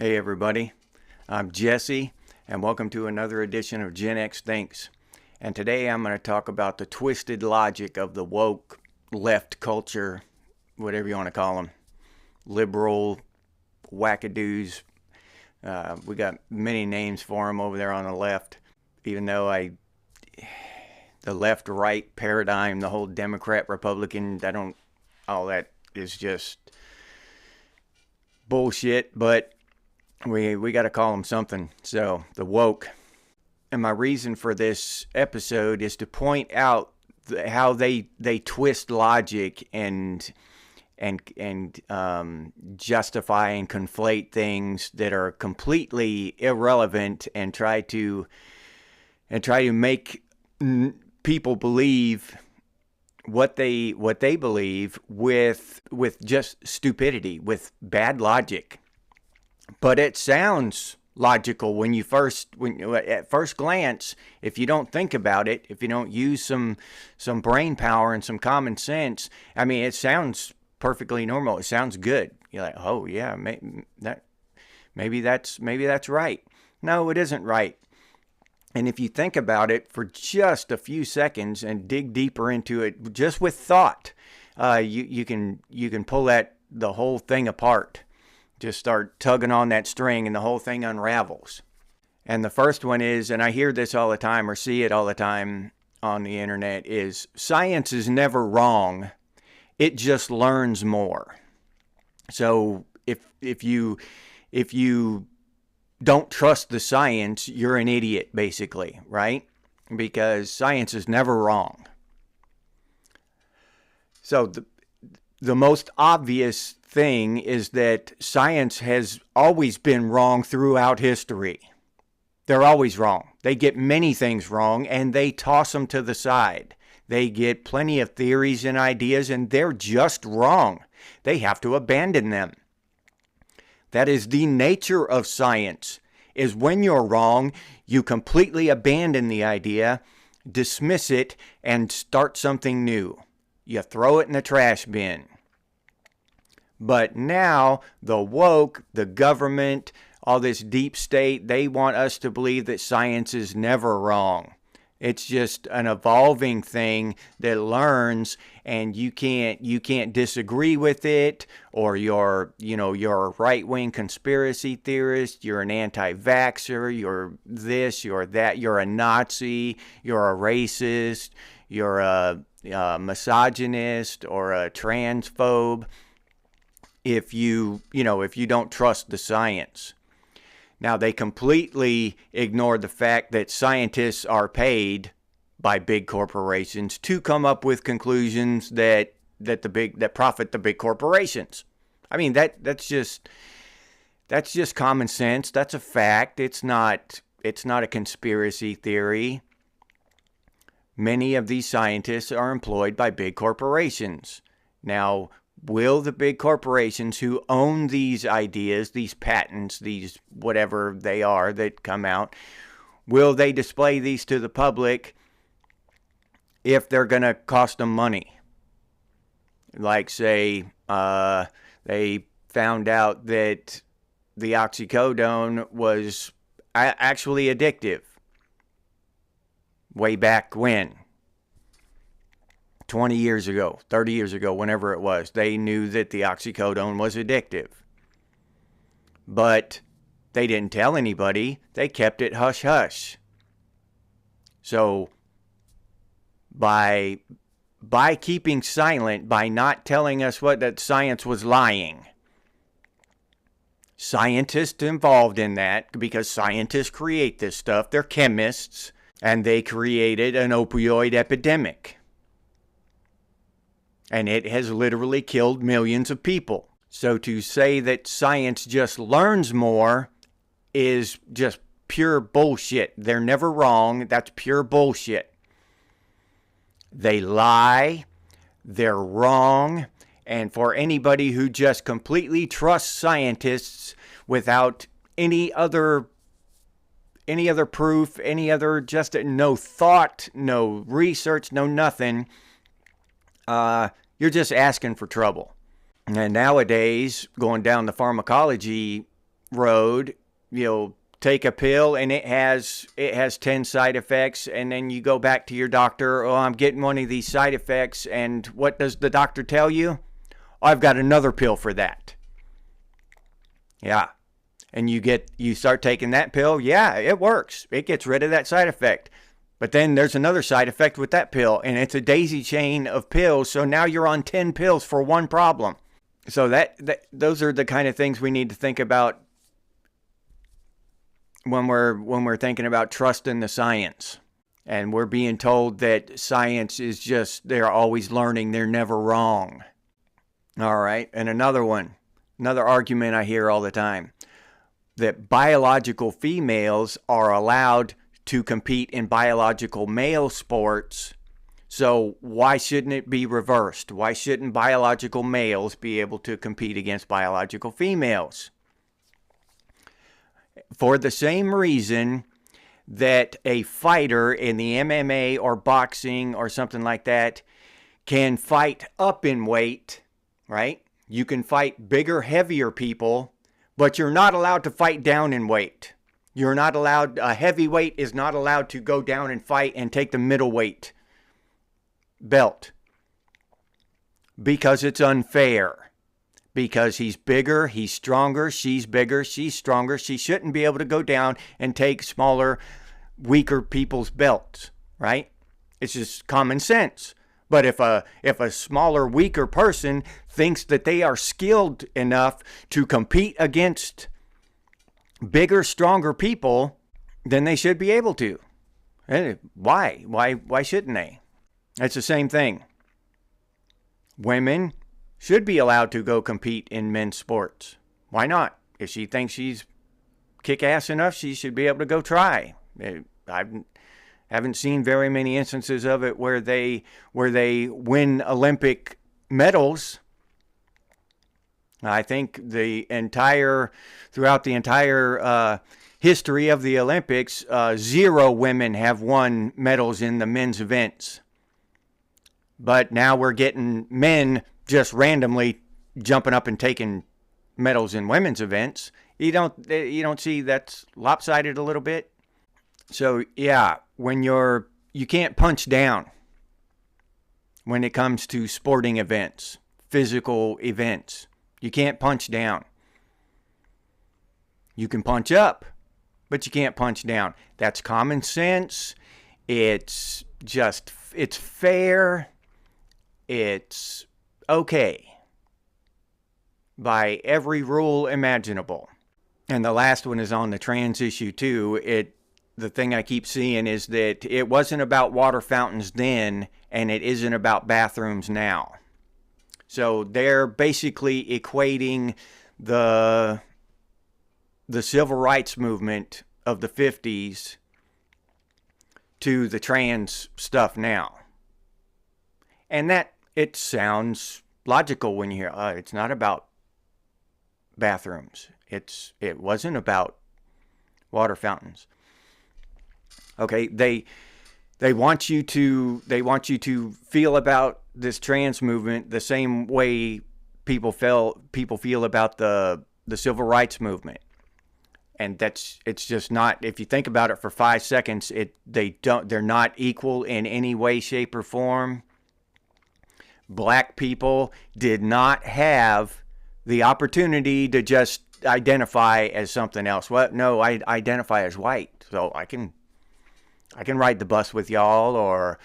Hey everybody, I'm Jesse and welcome to another edition of Gen X Thinks. And today I'm going to talk about the twisted logic of the woke left culture, whatever you want to call them, liberal wackadoos. We got many names for them over there on the left, even though the left-right paradigm, the whole Democrat-Republican, all that is just bullshit, but we got to call them something. So the woke. And my reason for this episode is to point out how they twist logic and justify and conflate things that are completely irrelevant and try to make people believe what they believe with just stupidity, with bad logic. But it sounds logical when at first glance, if you don't think about it, if you don't use some brain power and some common sense. I mean, it sounds perfectly normal. It sounds good. You're like, oh yeah, maybe that's right. No, it isn't right. And if you think about it for just a few seconds and dig deeper into it, just with thought, you can pull the whole thing apart. Just start tugging on that string and the whole thing unravels. And the first one is, and I hear this all the time or see it all the time on the internet, is science is never wrong. It just learns more. So if you don't trust the science, you're an idiot, basically, right? Because science is never wrong. So the most obvious thing is that science has always been wrong throughout history. They're always wrong. They get many things wrong and they toss them to the side. They get plenty of theories and ideas and they're just wrong. They have to abandon them. That is the nature of science, is when you're wrong, you completely abandon the idea, dismiss it, and start something new. You throw it in the trash bin. But now, the woke, the government, all this deep state, they want us to believe that science is never wrong. It's just an evolving thing that learns, and you can't disagree with it, or you're a right-wing conspiracy theorist, you're an anti-vaxxer, you're this, you're that, you're a Nazi, you're a racist, you're a misogynist or a transphobe. If you don't trust the science. Now, they completely ignore the fact that scientists are paid by big corporations to come up with conclusions that profit the big corporations. I mean, that's just common sense. That's a fact. It's not a conspiracy theory. Many of these scientists are employed by big corporations. Now, will the big corporations who own these ideas, these patents, these whatever they are that come out, will they display these to the public if they're going to cost them money? Like, say, they found out that the oxycodone was actually addictive. Way back when? 20 years ago, 30 years ago, whenever it was, they knew that the oxycodone was addictive. But they didn't tell anybody. They kept it hush-hush. So by keeping silent, by not telling us that science was lying, scientists involved in that, because scientists create this stuff, they're chemists, and they created an opioid epidemic. And it has literally killed millions of people. So to say that science just learns more is just pure bullshit. They're never wrong. That's pure bullshit. They lie. They're wrong. And for anybody who just completely trusts scientists without any other proof, just no thought, no research, no nothing, you're just asking for trouble. And nowadays, going down the pharmacology road, you'll take a pill and it has 10 side effects, and then you go back to your doctor, oh, I'm getting one of these side effects, and what does the doctor tell you? Oh, I've got another pill for that. Yeah. And you start taking that pill, yeah, it works. It gets rid of that side effect. But then there's another side effect with that pill, and it's a daisy chain of pills, so now you're on 10 pills for one problem. So those are the kind of things we need to think about when we're thinking about trusting the science. And we're being told that science is just, they're always learning, they're never wrong. All right, and another argument I hear all the time, that biological females are allowed to compete in biological male sports, so why shouldn't it be reversed? Why shouldn't biological males be able to compete against biological females? For the same reason that a fighter in the MMA or boxing or something like that can fight up in weight, right? You can fight bigger, heavier people, but you're not allowed to fight down in weight. You're not allowed, a heavyweight is not allowed to go down and fight and take the middleweight belt because it's unfair. Because he's bigger, he's stronger, she's bigger, she's stronger. She shouldn't be able to go down and take smaller, weaker people's belts, right? It's just common sense. But if a smaller, weaker person thinks that they are skilled enough to compete against bigger, stronger people, then they should be able to. Why? Why shouldn't they? It's the same thing. Women should be allowed to go compete in men's sports. Why not? If she thinks she's kick-ass enough, she should be able to go try. I haven't seen very many instances of it where they win Olympic medals. I think throughout the entire history of the Olympics, 0 women have won medals in the men's events. But now we're getting men just randomly jumping up and taking medals in women's events. You don't see that's lopsided a little bit? So yeah, when you can't punch down when it comes to sporting events, physical events. You can't punch down. You can punch up, but you can't punch down. That's common sense. It's fair. It's okay by every rule imaginable. And the last one is on the trans issue too. The thing I keep seeing is that it wasn't about water fountains then, and it isn't about bathrooms now. So they're basically equating the civil rights movement of the 50s to the trans stuff now. And that, it sounds logical when you hear, it's not about bathrooms. It wasn't about water fountains. Okay, they want you to feel about this trans movement the same way people feel about the civil rights movement. And it's just not, if you think about it for 5 seconds, they're not equal in any way, shape, or form. Black people did not have the opportunity to just identify as something else. Well, no, I identify as white, so I can ride the bus with y'all, or,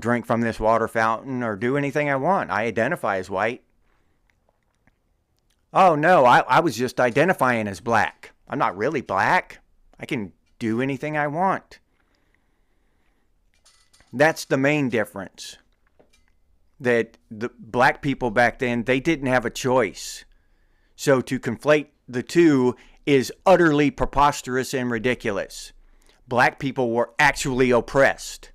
drink from this water fountain, or do anything I want. I identify as white. Oh, no, I was just identifying as black. I'm not really black. I can do anything I want. That's the main difference. That the black people back then, they didn't have a choice. So to conflate the two is utterly preposterous and ridiculous. Black people were actually oppressed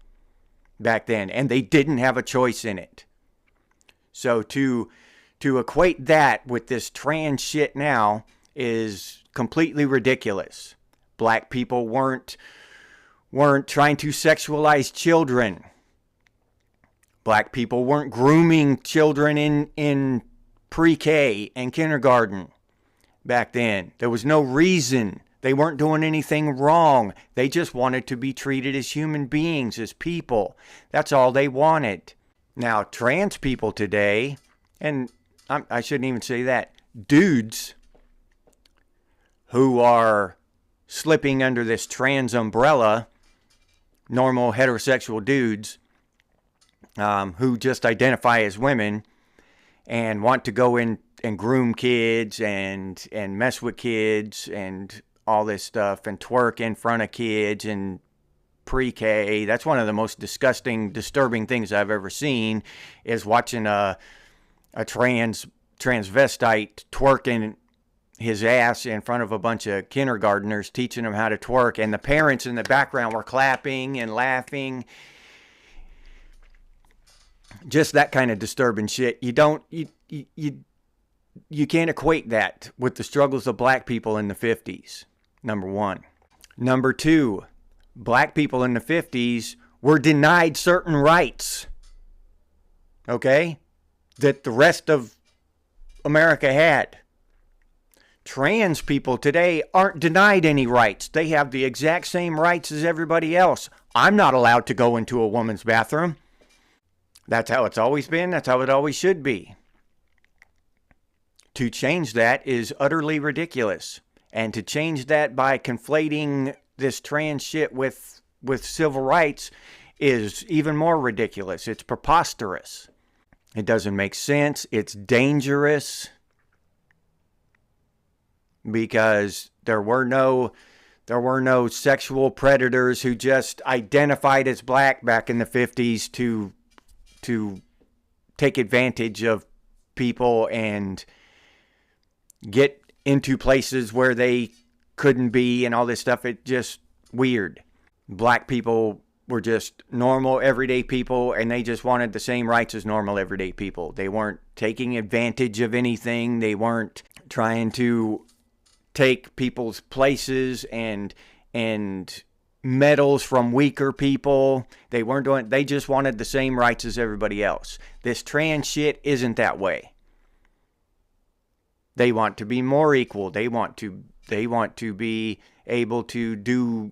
back then, and they didn't have a choice in it. So to equate that with this trans shit now is completely ridiculous. Black people weren't trying to sexualize children. Black people weren't grooming children in pre-K and kindergarten. back then. There was no reason. They weren't doing anything wrong. They just wanted to be treated as human beings, as people. That's all they wanted. Now, trans people today, and I shouldn't even say that, dudes who are slipping under this trans umbrella, normal heterosexual dudes who just identify as women and want to go in and groom kids and mess with kids and all this stuff and twerk in front of kids and pre-K. That's one of the most disgusting, disturbing things I've ever seen, is watching a transvestite twerking his ass in front of a bunch of kindergartners, teaching them how to twerk, and the parents in the background were clapping and laughing. Just that kind of disturbing shit. You can't equate that with the struggles of black people in the 50s, number one. Number two, black people in the 50s were denied certain rights, okay, that the rest of America had. Trans people today aren't denied any rights. They have the exact same rights as everybody else. I'm not allowed to go into a woman's bathroom. That's how it's always been. That's how it always should be. To change that is utterly ridiculous. And to change that by conflating this trans shit with civil rights is even more ridiculous. It's preposterous. It doesn't make sense. It's dangerous. Because there were no sexual predators who just identified as black back in the 50s to take advantage of people and get into places where they couldn't be and all this stuff. It's just weird. Black people were just normal, everyday people, and they just wanted the same rights as normal, everyday people. They weren't taking advantage of anything. They weren't trying to take people's places and medals from weaker people. They just wanted the same rights as everybody else. This trans shit isn't that way. They want to be more equal. They want to be able to do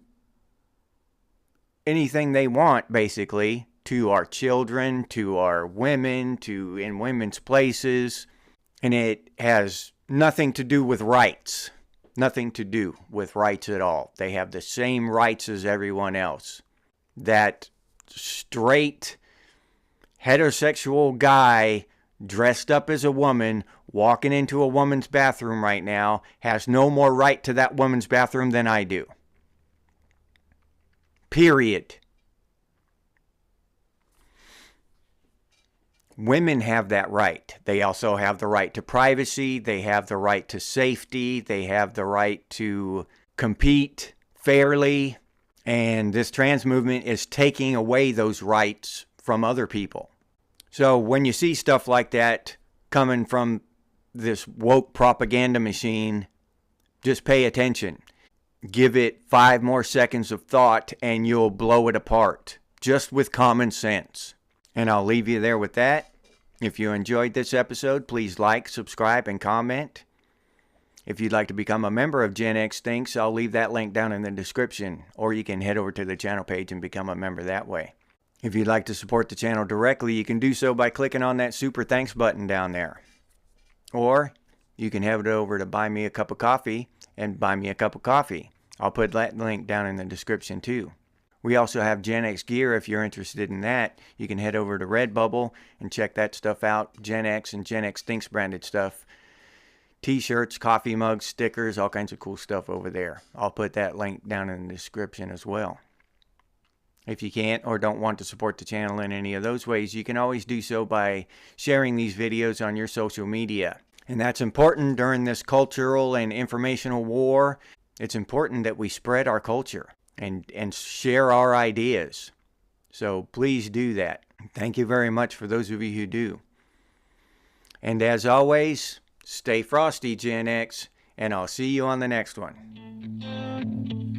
anything they want, basically, to our children, to our women, to in women's places. And it has nothing to do with rights. Nothing to do with rights at all. They have the same rights as everyone else. That straight heterosexual guy dressed up as a woman walking into a woman's bathroom right now has no more right to that woman's bathroom than I do. Period. Women have that right. They also have the right to privacy. They have the right to safety. They have the right to compete fairly. And this trans movement is taking away those rights from other people. So when you see stuff like that coming from this woke propaganda machine, just pay attention. Give it 5 more seconds of thought and you'll blow it apart. Just with common sense. And I'll leave you there with that. If you enjoyed this episode, please like, subscribe, and comment. If you'd like to become a member of Gen X Thinks, I'll leave that link down in the description. Or you can head over to the channel page and become a member that way. If you'd like to support the channel directly, you can do so by clicking on that super thanks button down there. Or you can head over to Buy Me a Cup of Coffee and buy me a cup of coffee. I'll put that link down in the description too. We also have Gen X gear if you're interested in that. You can head over to Redbubble and check that stuff out. Gen X and Gen X Thinks branded stuff. T-shirts, coffee mugs, stickers, all kinds of cool stuff over there. I'll put that link down in the description as well. If you can't or don't want to support the channel in any of those ways, you can always do so by sharing these videos on your social media. And that's important during this cultural and informational war. It's important that we spread our culture and share our ideas. So please do that. Thank you very much for those of you who do. And as always, stay frosty, Gen X, and I'll see you on the next one.